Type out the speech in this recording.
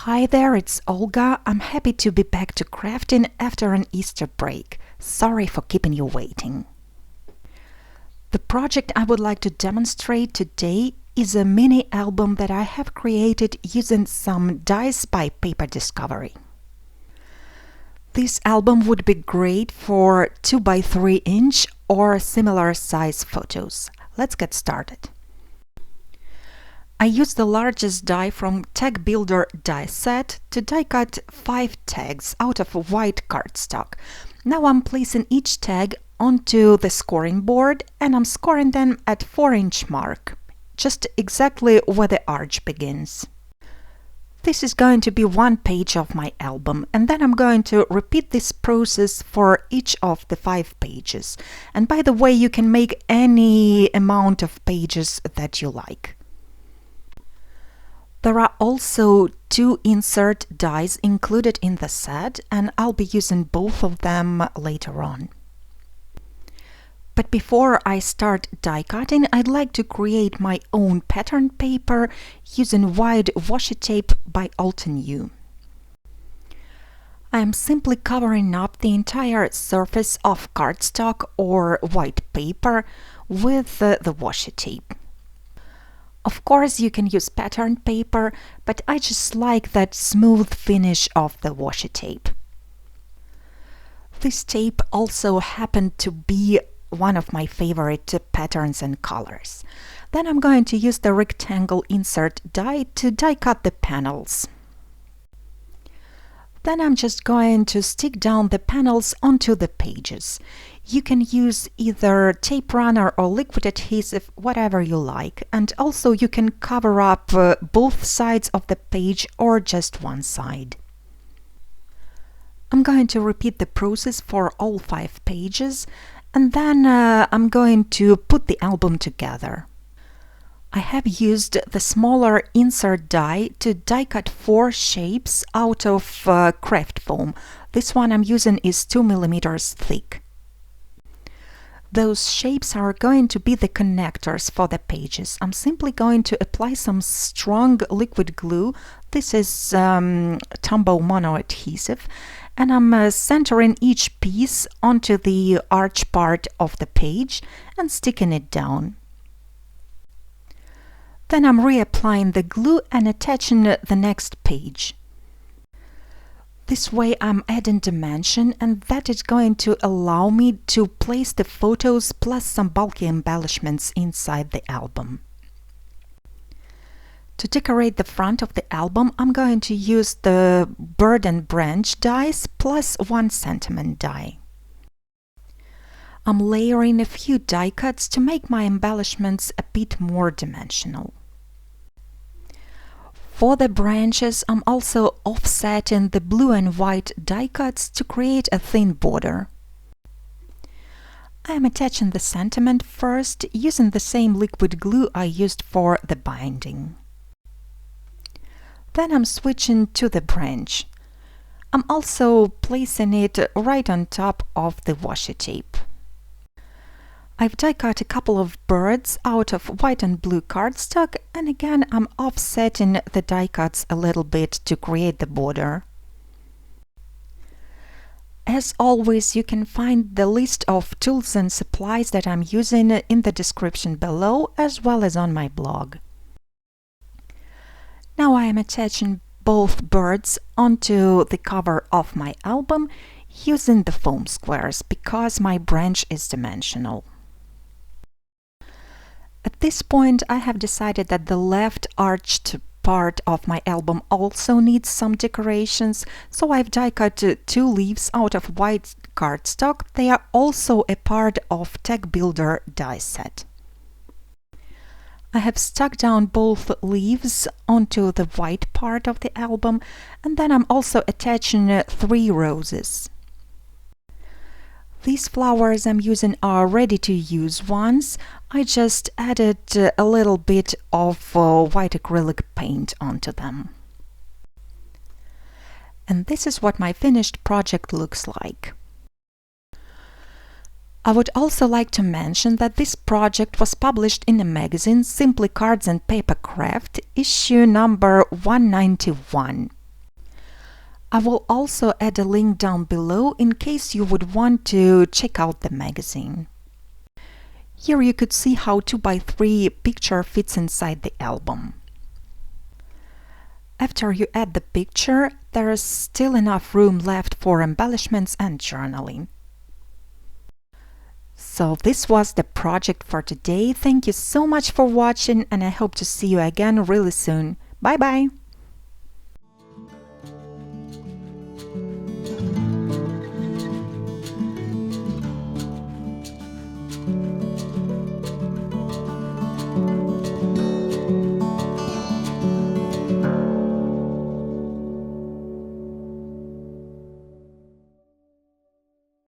Hi there, it's Olga. I'm happy to be back to crafting after an Easter break. Sorry for keeping you waiting. The project I would like to demonstrate today is a mini album that I have created using some dies by Paper Discovery. This album would be great for 2x3 inch or similar size photos. Let's get started. I used the largest die from Tag Builder die set to die cut 5 tags out of white cardstock. Now I'm placing each tag onto the scoring board and I'm scoring them at 4-inch mark, just exactly where the arch begins. This is going to be one page of my album, and then I'm going to repeat this process for each of the 5 pages. And by the way, you can make any amount of pages that you like. There are also 2 insert dies included in the set, and I'll be using both of them later on. But before I start die cutting, I'd like to create my own pattern paper using wide washi tape by Altenew. I am simply covering up the entire surface of cardstock or white paper with the washi tape. Of course, you can use pattern paper, but I just like that smooth finish of the washi tape. This tape also happened to be one of my favorite patterns and colors. Then I'm going to use the rectangle insert die to die cut the panels. Then I'm just going to stick down the panels onto the pages. You can use either tape runner or liquid adhesive, whatever you like. And also you can cover up both sides of the page or just one side. I'm going to repeat the process for all 5 pages, and then I'm going to put the album together. I have used the smaller insert die to die cut 4 shapes out of Crest foam. This one I'm using is 2 mm thick. Those shapes are going to be the connectors for the pages. I'm simply going to apply some strong liquid glue. This is Tombow mono adhesive, and I'm centering each piece onto the arch part of the page and sticking it down. Then I'm reapplying the glue and attaching the next page. This way I'm adding dimension, and that is going to allow me to place the photos plus some bulky embellishments inside the album. To decorate the front of the album, I'm going to use the bird and branch dies plus 1 cm die. I'm layering a few die cuts to make my embellishments a bit more dimensional. For the branches, I'm also offsetting the blue and white die cuts to create a thin border. I am attaching the sentiment first using the same liquid glue I used for the binding. Then I'm switching to the branch. I'm also placing it right on top of the washi tape. I've die cut a couple of birds out of white and blue cardstock, and again I'm offsetting the die cuts a little bit to create the border. As always, you can find the list of tools and supplies that I'm using in the description below, as well as on my blog. Now I am attaching both birds onto the cover of my album using the foam squares because my branch is dimensional. At this point, I have decided that the left arched part of my album also needs some decorations, so I've die cut 2 leaves out of white cardstock. They are also a part of Tag Builder die set. I have stuck down both leaves onto the white part of the album, and then I'm also attaching 3 roses. These flowers I'm using are ready-to-use ones. I just added a little bit of white acrylic paint onto them. And this is what my finished project looks like. I would also like to mention that this project was published in a magazine, Simply Cards and Papercraft, issue number 191. I will also add a link down below in case you would want to check out the magazine. Here you could see how 2x3 picture fits inside the album. After you add the picture, there is still enough room left for embellishments and journaling. So this was the project for today. Thank you so much for watching, and I hope to see you again really soon. Bye bye!